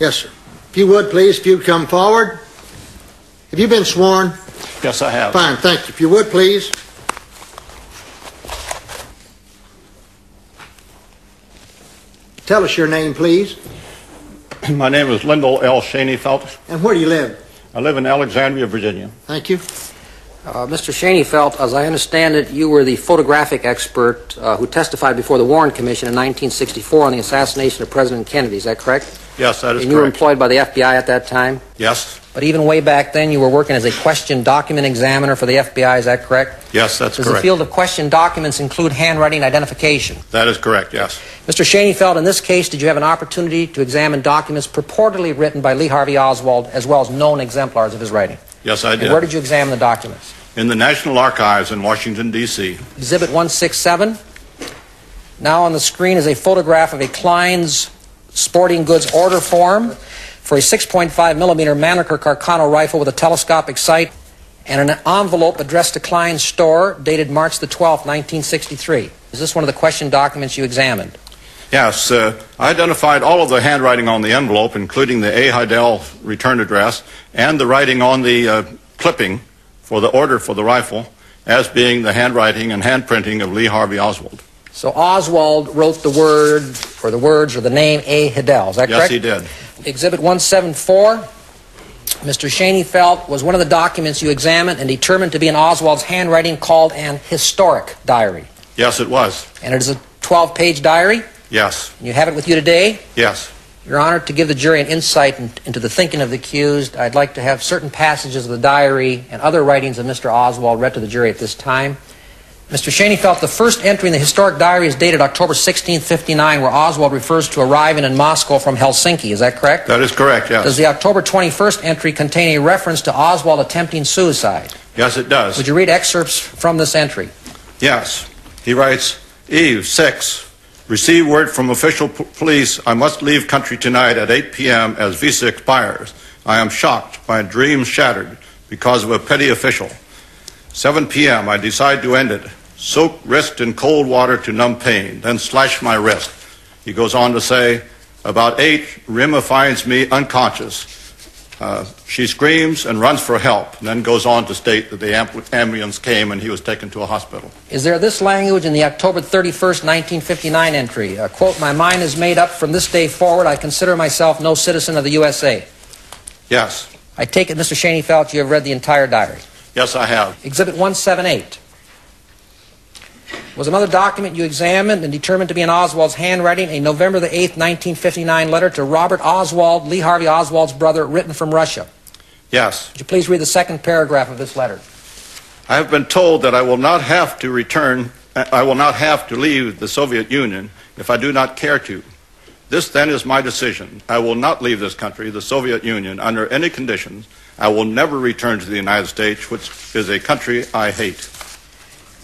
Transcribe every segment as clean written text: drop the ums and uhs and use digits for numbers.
Yes, sir. If you would, please, if you'd come forward. Have you been sworn? Yes, I have. Fine, thank you. If you would, please. Tell us your name, please. My name is Lyndal L. Shaneyfelt. And where do you live? I live in Alexandria, Virginia. Thank you. Mr. Shaneyfelt, as I understand it, you were the photographic expert who testified before the Warren Commission in 1964 on the assassination of President Kennedy. Is that correct? Yes, that is correct. And you were employed by the FBI at that time? Yes. But even way back then, you were working as a question document examiner for the FBI. Is that correct? Yes, that's correct. Does the field of question documents include handwriting identification? That is correct, yes. Mr. Shaneyfelt, in this case, did you have an opportunity to examine documents purportedly written by Lee Harvey Oswald as well as known exemplars of his writing? Yes, I did. And where did you examine the documents? In the National Archives in Washington, D.C. Exhibit 167. Now on the screen is a photograph of a Klein's sporting goods order form for a 6.5 millimeter Mannlicher Carcano rifle with a telescopic sight and an envelope addressed to Klein's store dated March the 12th, 1963. Is this one of the question documents you examined? Yes, I identified all of the handwriting on the envelope, including the A. Heidel return address and the writing on the clipping for the order for the rifle as being the handwriting and handprinting of Lee Harvey Oswald. So Oswald wrote the word, or the words, or the name A. Heidel. Is that correct? Yes, he did. Exhibit 174. Mr. Shaneyfelt, was one of the documents you examined and determined to be in Oswald's handwriting called an historic diary. Yes, it was. And it is a 12-page diary? Yes. You have it with you today? Yes. Your Honor, to give the jury an insight into the thinking of the accused, I'd like to have certain passages of the diary and other writings of Mr. Oswald read to the jury at this time. Mr. Shaneyfelt, the first entry in the historic diary is dated October 16, 1959, where Oswald refers to arriving in Moscow from Helsinki. Is that correct? That is correct, yes. Does the October 21st entry contain a reference to Oswald attempting suicide? Yes, it does. Would you read excerpts from this entry? Yes. He writes, Eve, 6. Receive word from official police. I must leave country tonight at 8 p.m. as visa expires. I am shocked. My dreams shattered because of a petty official. 7 p.m. I decide to end it. Soak wrist in cold water to numb pain, then slash my wrist. He goes on to say, about 8, Rima finds me unconscious. She screams and runs for help, and then goes on to state that the ambulance came and he was taken to a hospital. Is there this language in the October 31st, 1959 entry? Quote, my mind is made up from this day forward. I consider myself no citizen of the USA. Yes. I take it, Mr. Shaneyfelt, you have read the entire diary. Yes, I have. Exhibit 178. Was another document you examined and determined to be in Oswald's handwriting a November the 8th, 1959 letter to Robert Oswald, Lee Harvey Oswald's brother, written from Russia? Yes. Would you please read the second paragraph of this letter? I have been told that I will not have to leave the Soviet Union if I do not care to. This then is my decision. I will not leave this country, the Soviet Union, under any conditions. I will never return to the United States, which is a country I hate.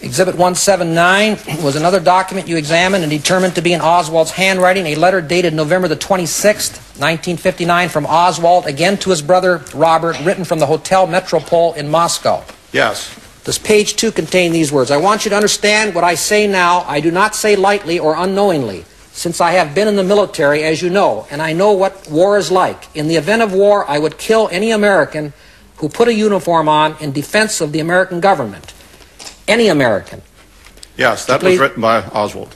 Exhibit 179 was another document you examined and determined to be in Oswald's handwriting, a letter dated November the 26th, 1959, from Oswald, again to his brother Robert, written from the Hotel Metropole in Moscow. Yes. Does page 2 contain these words? I want you to understand what I say now. I do not say lightly or unknowingly, since I have been in the military, as you know, and I know what war is like. In the event of war, I would kill any American who put a uniform on in defense of the American government. Any American. Yes, that was written by Oswald.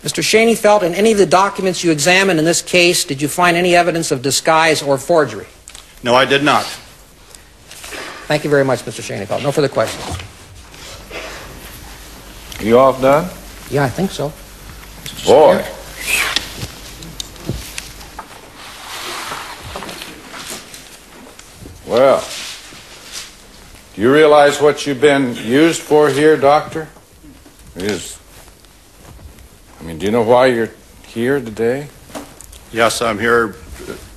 Mr. Shaneyfelt, in any of the documents you examined in this case, did you find any evidence of disguise or forgery? No, I did not. Thank you very much, Mr. Shaneyfelt. No further questions. You all done? Yeah, I think so. Boy. Well, do you realize what you've been used for here, Doctor? Do you know why you're here today? Yes, I'm here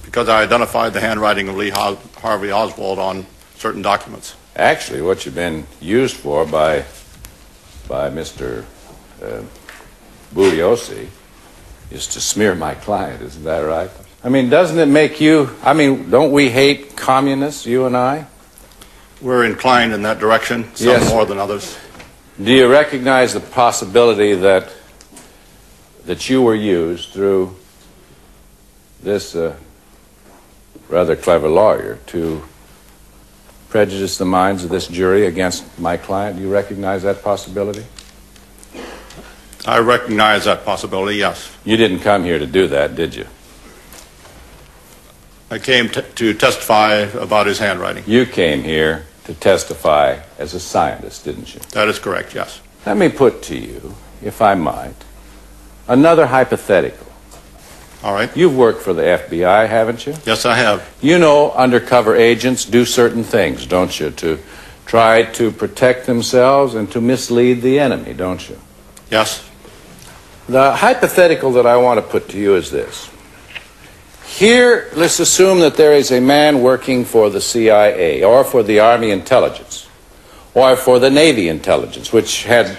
because I identified the handwriting of Lee Harvey Oswald on certain documents. Actually, what you've been used for by Mr. Bugliosi is to smear my client, isn't that right? I mean, doesn't it make you, don't we hate communists, you and I? We're inclined in that direction, some yes. More than others. Do you recognize the possibility that you were used through this rather clever lawyer, to prejudice the minds of this jury against my client? Do you recognize that possibility? I recognize that possibility, yes. You didn't come here to do that, did you? I came to testify about his handwriting. You came here to testify as a scientist, didn't you? That is correct, yes. Let me put to you, if I might, another hypothetical. All right. You've worked for the FBI, haven't you? Yes, I have. You know undercover agents do certain things, don't you, to try to protect themselves and to mislead the enemy, don't you? Yes. The hypothetical that I want to put to you is this. Here, let's assume that there is a man working for the CIA or for the Army Intelligence or for the Navy Intelligence, which had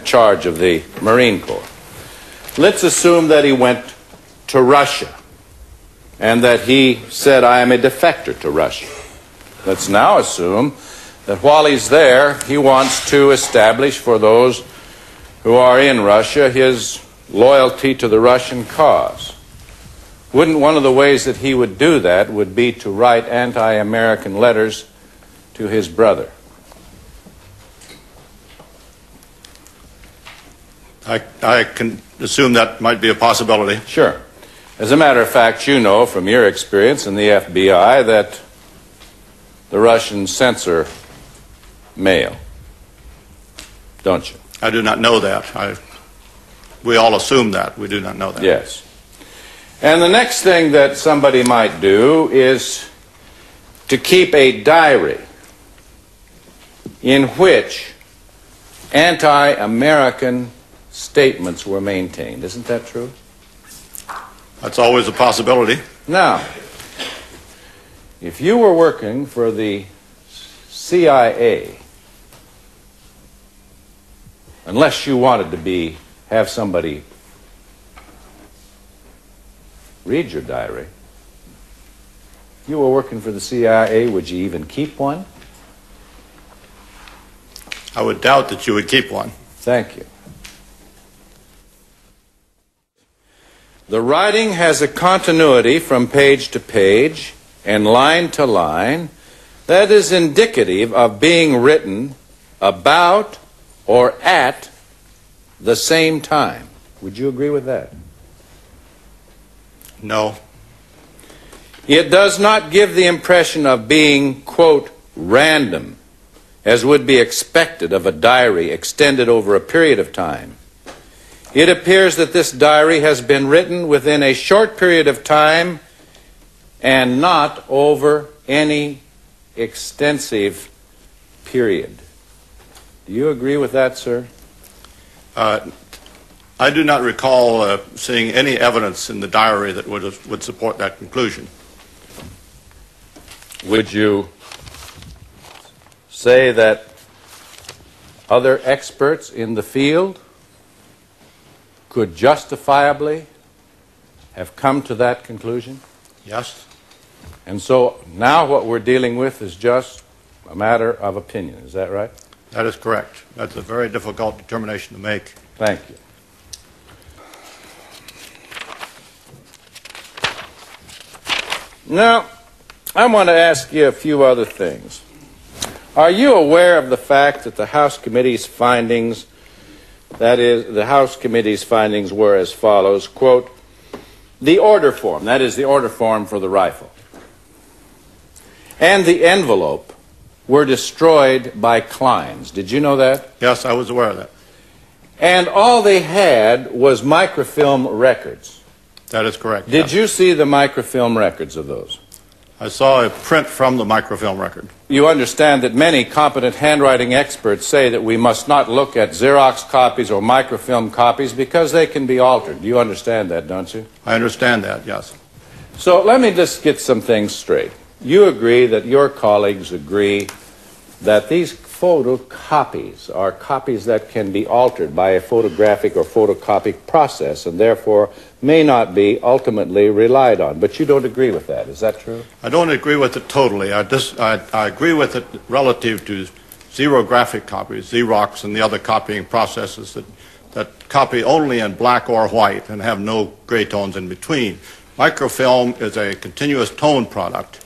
charge of the Marine Corps. Let's assume that he went to Russia and that he said, I am a defector to Russia. Let's now assume that while he's there, he wants to establish for those who are in Russia his loyalty to the Russian cause. Wouldn't one of the ways that he would do that would be to write anti-American letters to his brother? I can assume that might be a possibility. Sure. As a matter of fact, you know from your experience in the FBI that the Russians censor mail, don't you? I do not know that. We all assume that. We do not know that. Yes. And the next thing that somebody might do is to keep a diary in which anti-American statements were maintained. Isn't that true? That's always a possibility. Now, if you were working for the CIA, unless you wanted to have somebody read your diary, if you were working for the CIA, would you even keep one? I would doubt that you would keep one. Thank you. The writing has a continuity from page to page and line to line that is indicative of being written about or at the same time. Would you agree with that? No. It does not give the impression of being, quote, random, as would be expected of a diary extended over a period of time. It appears that this diary has been written within a short period of time and not over any extensive period. Do you agree with that, sir? I do not recall seeing any evidence in the diary that would support that conclusion. Would you say that other experts in the field could justifiably have come to that conclusion? Yes. And so now what we're dealing with is just a matter of opinion. Is that right? That is correct. That's a very difficult determination to make. Thank you. Now, I want to ask you a few other things. Are you aware of the fact that the House Committee's findings, that is, the House Committee's findings were as follows, quote, the order form, that is the order form for the rifle, and the envelope were destroyed by Kleins. Did you know that? Yes, I was aware of that. And all they had was microfilm records. That is correct. Did yes. you see the microfilm records of those? I saw a print from the microfilm record. You understand that many competent handwriting experts say that we must not look at Xerox copies or microfilm copies because they can be altered. You understand that, don't you? I understand that, yes. So let me just get some things straight. You agree that your colleagues agree that these photocopies are copies that can be altered by a photographic or photocopic process and therefore may not be ultimately relied on. But you don't agree with that. Is that true? I don't agree with it totally. I agree with it relative to xerographic copies, Xerox and the other copying processes that copy only in black or white and have no gray tones in between. Microfilm is a continuous tone product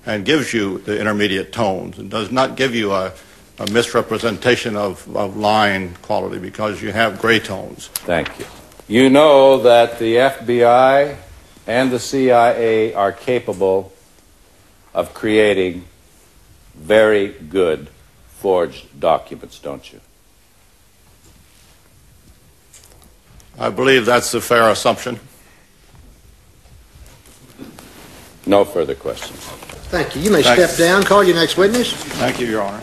and gives you the intermediate tones and does not give you a misrepresentation of line quality because you have gray tones. Thank you. You know that the FBI and the CIA are capable of creating very good forged documents, don't you? I believe that's a fair assumption. No further questions. Thank you. You may step down. Call your next witness. Thank you, Your Honor.